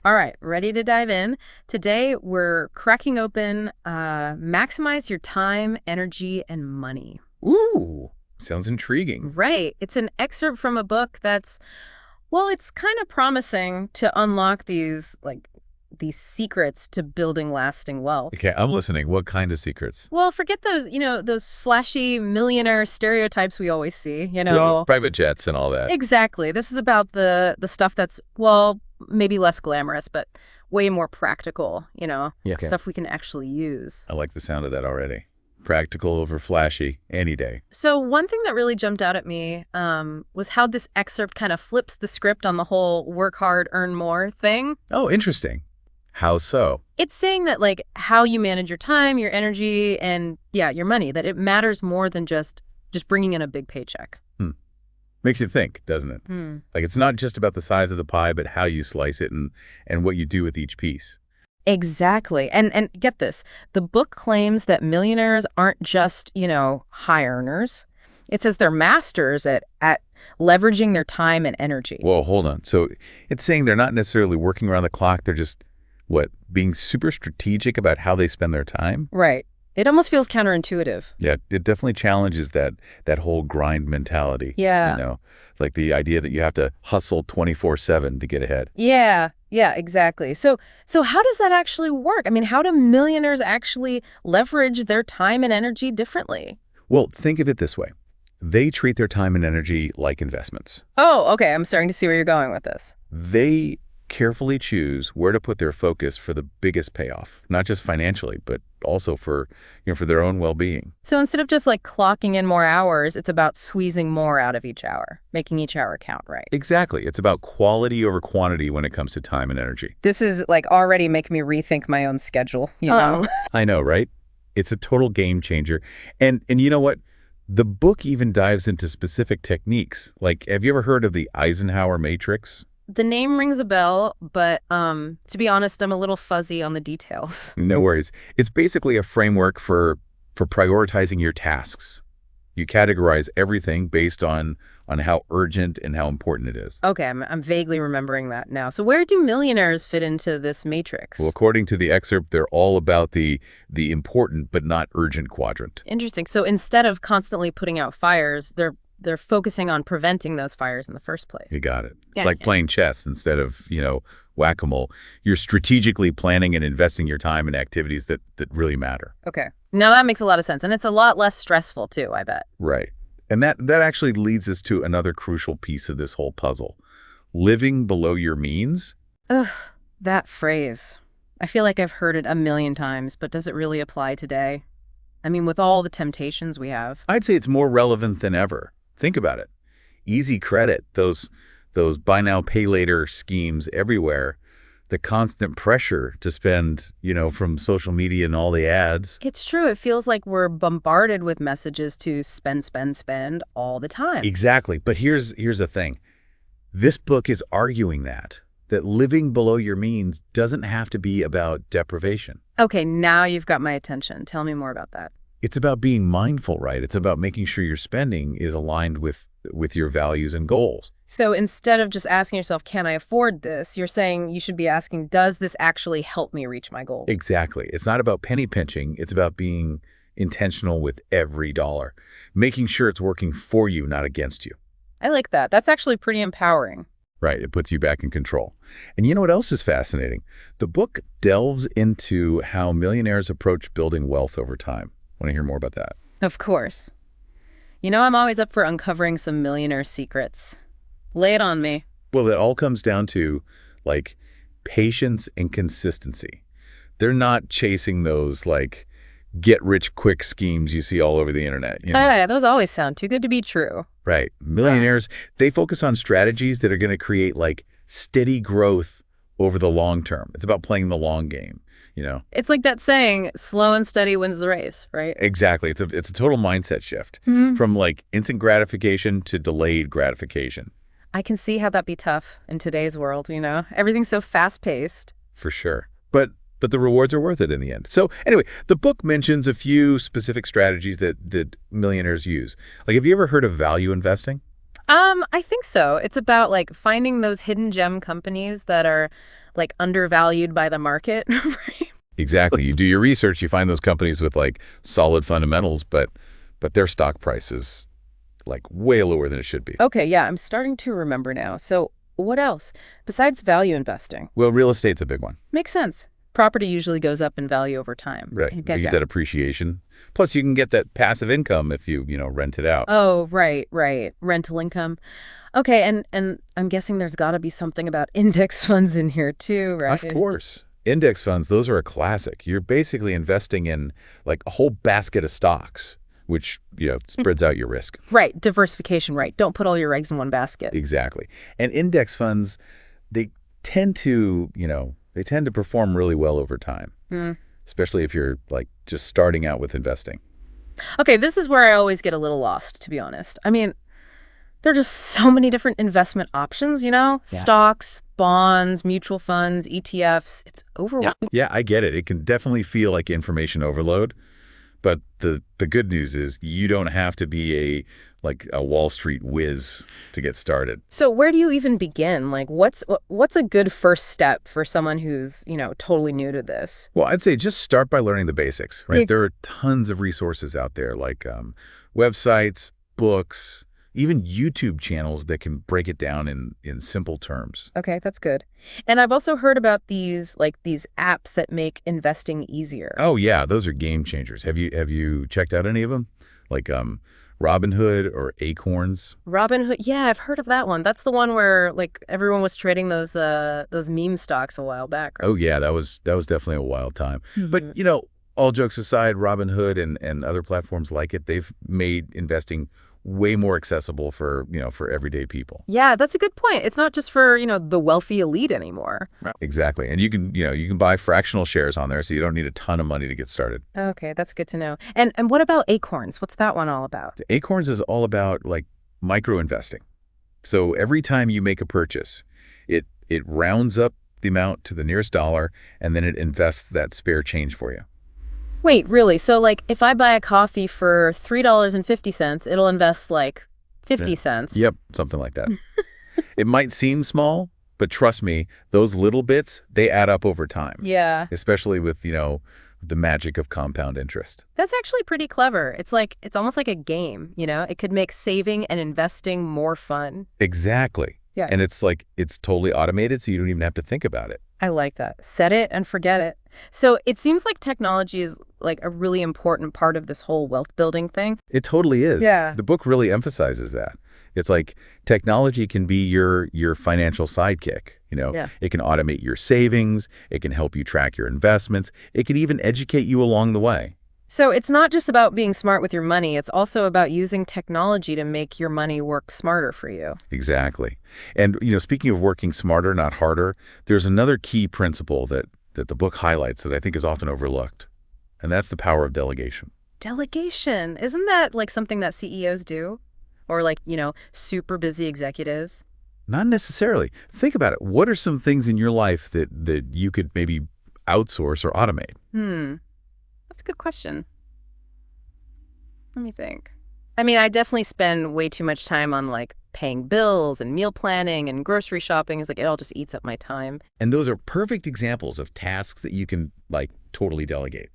All right, ready to dive in? Today, we're cracking open Maximize Your Time, Energy, and Money. Ooh, sounds intriguing. Right. It's an excerpt from a book that's, well, it's kind of promising to unlock these secrets to building lasting wealth. Okay, I'm listening. What kind of secrets? Well, forget those flashy millionaire stereotypes we always see, Private jets and all that. Exactly. This is about the stuff that's, well, maybe less glamorous, but way more practical, Yeah. Okay. stuff we can actually use. I like the sound of that already. Practical over flashy, any day. So one thing that really jumped out at me was how this excerpt kind of flips the script on the whole work hard, earn more thing. Oh, interesting. How so? It's saying that how you manage your time, your energy, and your money, that it matters more than just bringing in a big paycheck. Makes you think, doesn't it? Like it's not just about the size of the pie, but how you slice it and what you do with each piece. Exactly. And get this, the book claims that millionaires aren't just, high earners. It says they're masters at leveraging their time and energy. Whoa, hold on. So it's saying they're not necessarily working around the clock. They're just, being super strategic about how they spend their time? Right. It almost feels counterintuitive. Yeah, it definitely challenges that whole grind mentality. Yeah. Like the idea that you have to hustle 24/7 to get ahead. Yeah, exactly. So how does that actually work? I mean, how do millionaires actually leverage their time and energy differently? Well, think of it this way. They treat their time and energy like investments. Oh, okay. I'm starting to see where you're going with this. They carefully choose where to put their focus for the biggest payoff, not just financially, but also for their own well-being. So instead of just clocking in more hours, it's about squeezing more out of each hour, making each hour count, right? Exactly. It's about quality over quantity when it comes to time and energy. This is already making me rethink my own schedule, you know? I know, right? It's a total game changer. And you know what? The book even dives into specific techniques. Have you ever heard of the Eisenhower matrix? The name rings a bell, but to be honest, I'm a little fuzzy on the details. No worries. It's basically a framework for prioritizing your tasks. You categorize everything based on how urgent and how important it is. Okay, I'm vaguely remembering that now. So where do millionaires fit into this matrix? Well, according to the excerpt, they're all about the important but not urgent quadrant. Interesting. So instead of constantly putting out fires, they're focusing on preventing those fires in the first place. You got it. It's like playing chess instead of, whack-a-mole. You're strategically planning and investing your time in activities that really matter. Okay. Now that makes a lot of sense. And it's a lot less stressful too, I bet. Right. And that actually leads us to another crucial piece of this whole puzzle. Living below your means. Ugh, that phrase. I feel like I've heard it a million times, but does it really apply today? I mean, with all the temptations we have. I'd say it's more relevant than ever. Think about it. Easy credit, those buy now, pay later schemes everywhere, the constant pressure to spend, from social media and all the ads. It's true. It feels like we're bombarded with messages to spend, spend, spend all the time. Exactly. But here's the thing. This book is arguing that living below your means doesn't have to be about deprivation. Okay, now you've got my attention. Tell me more about that. It's about being mindful, right? It's about making sure your spending is aligned with your values and goals. So instead of just asking yourself, can I afford this? You're saying you should be asking, does this actually help me reach my goal? Exactly. It's not about penny pinching. It's about being intentional with every dollar, making sure it's working for you, not against you. I like that. That's actually pretty empowering. Right. It puts you back in control. And you know what else is fascinating? The book delves into how millionaires approach building wealth over time. Want to hear more about that? Of course. I'm always up for uncovering some millionaire secrets. Lay it on me. Well, it all comes down to patience and consistency. They're not chasing those get rich quick schemes you see all over the internet. Those always sound too good to be true. Right. Millionaires, they focus on strategies that are going to create steady growth over the long term. It's about playing the long game. It's like that saying, slow and steady wins the race, right? Exactly. It's a total mindset shift from instant gratification to delayed gratification. I can see how that'd be tough in today's world, Everything's so fast-paced. For sure. But the rewards are worth it in the end. So anyway, the book mentions a few specific strategies that millionaires use. Have you ever heard of value investing? I think so. It's about finding those hidden gem companies that are like undervalued by the market, right? Exactly. You do your research, you find those companies with like solid fundamentals, but their stock price is like way lower than it should be. Okay, yeah, I'm starting to remember now. So what else besides value investing? Well, real estate's a big one. Makes sense. Property usually goes up in value over time. Right. I You get get ya. that appreciation. Plus, you can get that passive income if you rent it out. Oh, right, right. Rental income. Okay, and I'm guessing there's got to be something about index funds in here too, Of right? course. Index funds, those are a classic. You're basically investing in like a whole basket of stocks, which, spreads out your risk. Right, diversification, right. Don't put all your eggs in one basket. Exactly. And index funds, they tend to, they tend to perform really well over time, Hmm. especially if you're like just starting out with investing. Okay, this is where I always get a little lost, to be honest. I mean, there are just so many different investment options, Yeah. Stocks, bonds, mutual funds, ETFs. It's overwhelming. Yeah, I get it. It can definitely feel like information overload. But the good news is you don't have to be a Wall Street whiz to get started. So where do you even begin? Like, what's a good first step for someone who's, totally new to this? Well, I'd say just start by learning the basics, right? Yeah. There are tons of resources out there like websites, books, even YouTube channels that can break it down in simple terms. Okay, that's good. And I've also heard about these apps that make investing easier. Oh yeah, those are game changers. Have you checked out any of them? Like Robinhood or Acorns? Robinhood, yeah, I've heard of that one. That's the one where like everyone was trading those meme stocks a while back, right? Oh yeah, that was definitely a wild time. But Mhm. all jokes aside, Robinhood and other platforms like it, they've made investing way more accessible for everyday people. Yeah, that's a good point. It's not just for, the wealthy elite anymore. Right. Exactly. And you can buy fractional shares on there, so you don't need a ton of money to get started. Okay, that's good to know. And what about Acorns? What's that one all about? Acorns is all about like micro investing. So every time you make a purchase, it rounds up the amount to the nearest dollar, and then it invests that spare change for you. Wait, really? So like if I buy a coffee for $3.50, it'll invest like 50 Yeah. cents. Yep, something like that. It might seem small, but trust me, those little bits, they add up over time, Yeah. especially with, the magic of compound interest. That's actually pretty clever. It's almost like a game, It could make saving and investing more fun. Exactly. Yeah. And it's totally automated, so you don't even have to think about it. I like that. Set it and forget it. So it seems like technology is like a really important part of this whole wealth building thing. It totally is. Yeah. The book really emphasizes that. It's like technology can be your financial sidekick. Yeah. It can automate your savings. It can help you track your investments. It can even educate you along the way. So it's not just about being smart with your money. It's also about using technology to make your money work smarter for you. Exactly. And, speaking of working smarter, not harder, there's another key principle that the book highlights that I think is often overlooked, and that's the power of delegation. Delegation. Isn't that like something that CEOs do? Or like, super busy executives? Not necessarily. Think about it. What are some things in your life that you could maybe outsource or automate? That's a good question. Let me think. I mean, I definitely spend way too much time on like paying bills and meal planning and grocery shopping. It's like it all just eats up my time. And those are perfect examples of tasks that you can totally delegate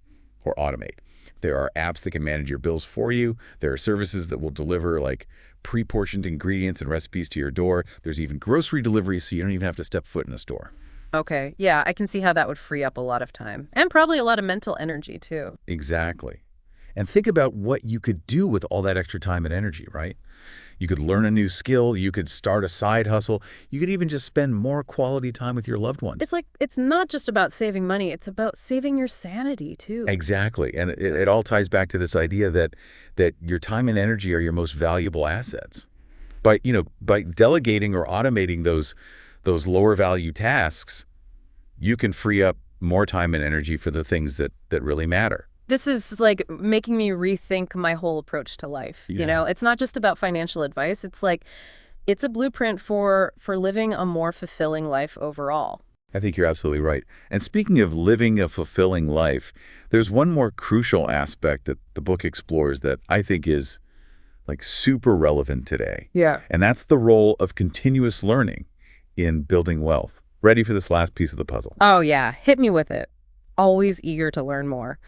or automate. There are apps that can manage your bills for you. There are services that will deliver pre-portioned ingredients and recipes to your door. There's even grocery deliveries, so you don't even have to step foot in a store. Okay, yeah, I can see how that would free up a lot of time and probably a lot of mental energy too. Exactly. And think about what you could do with all that extra time and energy, right? You could learn a new skill. You could start a side hustle. You could even just spend more quality time with your loved ones. It's like it's not just about saving money. It's about saving your sanity too. Exactly. And it all ties back to this idea that your time and energy are your most valuable assets. By delegating or automating those lower value tasks, you can free up more time and energy for the things that really matter. This is like making me rethink my whole approach to life. Yeah. It's not just about financial advice. It's like it's a blueprint for living a more fulfilling life overall. I think you're absolutely right. And speaking of living a fulfilling life, there's one more crucial aspect that the book explores that I think is super relevant today. Yeah. And that's the role of continuous learning in building wealth. Ready for this last piece of the puzzle? Oh, yeah. Hit me with it. Always eager to learn more.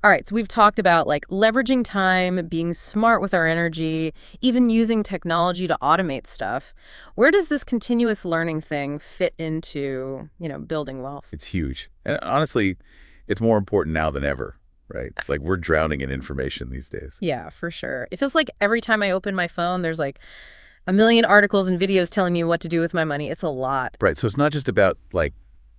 All right, so we've talked about like leveraging time, being smart with our energy, even using technology to automate stuff. Where does this continuous learning thing fit into, building wealth? It's huge. And honestly, it's more important now than ever, right? Like we're drowning in information these days. Yeah, for sure. It feels like every time I open my phone, there's like a million articles and videos telling me what to do with my money. It's a lot. Right. So it's not just about like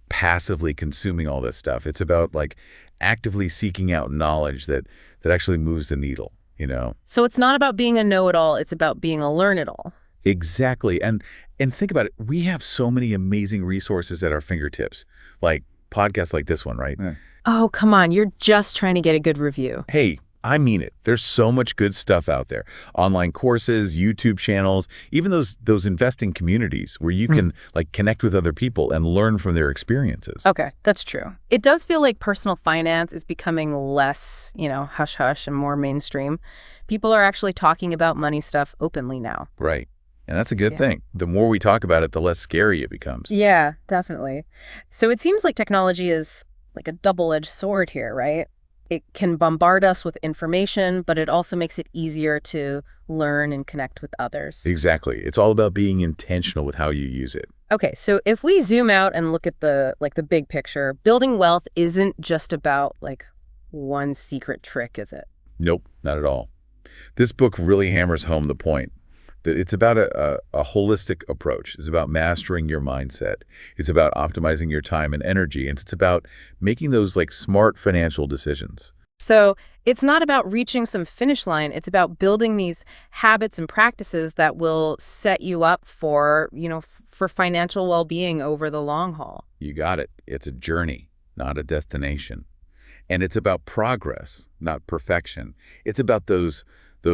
passively consuming all this stuff. It's about like actively seeking out knowledge that actually moves the needle, you know? So it's not about being a know-it-all, it's about being a learn-it-all. Exactly. And think about it. We have so many amazing resources at our fingertips, like podcasts like this one, right? Yeah. Oh, come on, you're just trying to get a good review. Hey, I mean it. There's so much good stuff out there. Online courses, YouTube channels, even those investing communities where you can like connect with other people and learn from their experiences. Okay, that's true. It does feel like personal finance is becoming less, hush-hush and more mainstream. People are actually talking about money stuff openly now. Right. And that's a good thing. The more we talk about it, the less scary it becomes. Yeah, definitely. So it seems like technology is like a double-edged sword here, right? It can bombard us with information, but it also makes it easier to learn and connect with others. Exactly. It's all about being intentional with how you use it. Okay, so if we zoom out and look at the big picture, building wealth isn't just about like one secret trick, is it? Nope, not at all. This book really hammers home the point that it's about a holistic approach. It's about mastering your mindset. It's about optimizing your time and energy. And it's about making those like smart financial decisions. So it's not about reaching some finish line. It's about building these habits and practices that will set you up for, for financial well-being over the long haul. You got it. It's a journey, not a destination. And it's about progress, not perfection. It's about those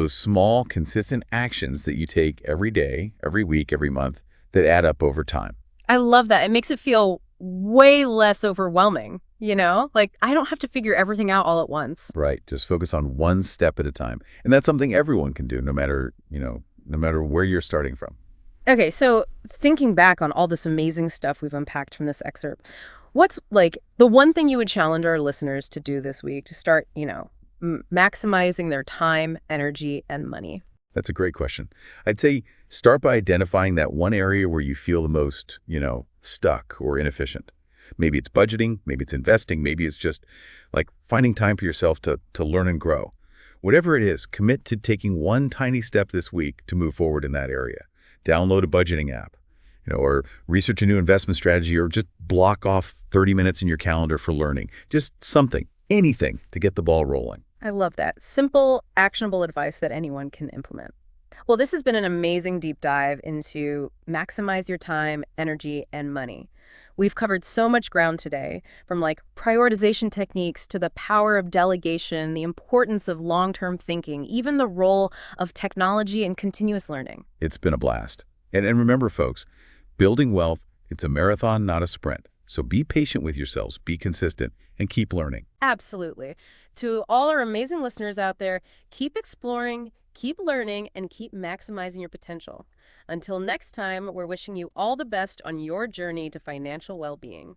small, consistent actions that you take every day, every week, every month that add up over time. I love that. It makes it feel way less overwhelming, Like, I don't have to figure everything out all at once. Right. Just focus on one step at a time. And that's something everyone can do, no matter where you're starting from. Okay, so thinking back on all this amazing stuff we've unpacked from this excerpt, what's like the one thing you would challenge our listeners to do this week to start, maximizing their time, energy, and money? That's a great question. I'd say start by identifying that one area where you feel the most, stuck or inefficient. Maybe it's budgeting, maybe it's investing, maybe it's just like finding time for yourself to learn and grow. Whatever it is, commit to taking one tiny step this week to move forward in that area. Download a budgeting app, or research a new investment strategy, or just block off 30 minutes in your calendar for learning. Just something, anything to get the ball rolling. I love that. Simple, actionable advice that anyone can implement. Well, this has been an amazing deep dive into maximize your time, energy, and money. We've covered so much ground today, from like prioritization techniques to the power of delegation, the importance of long-term thinking, even the role of technology and continuous learning. It's been a blast. And remember, folks, building wealth, it's a marathon, not a sprint. So be patient with yourselves, be consistent, and keep learning. Absolutely. To all our amazing listeners out there, keep exploring, keep learning, and keep maximizing your potential. Until next time, we're wishing you all the best on your journey to financial well-being.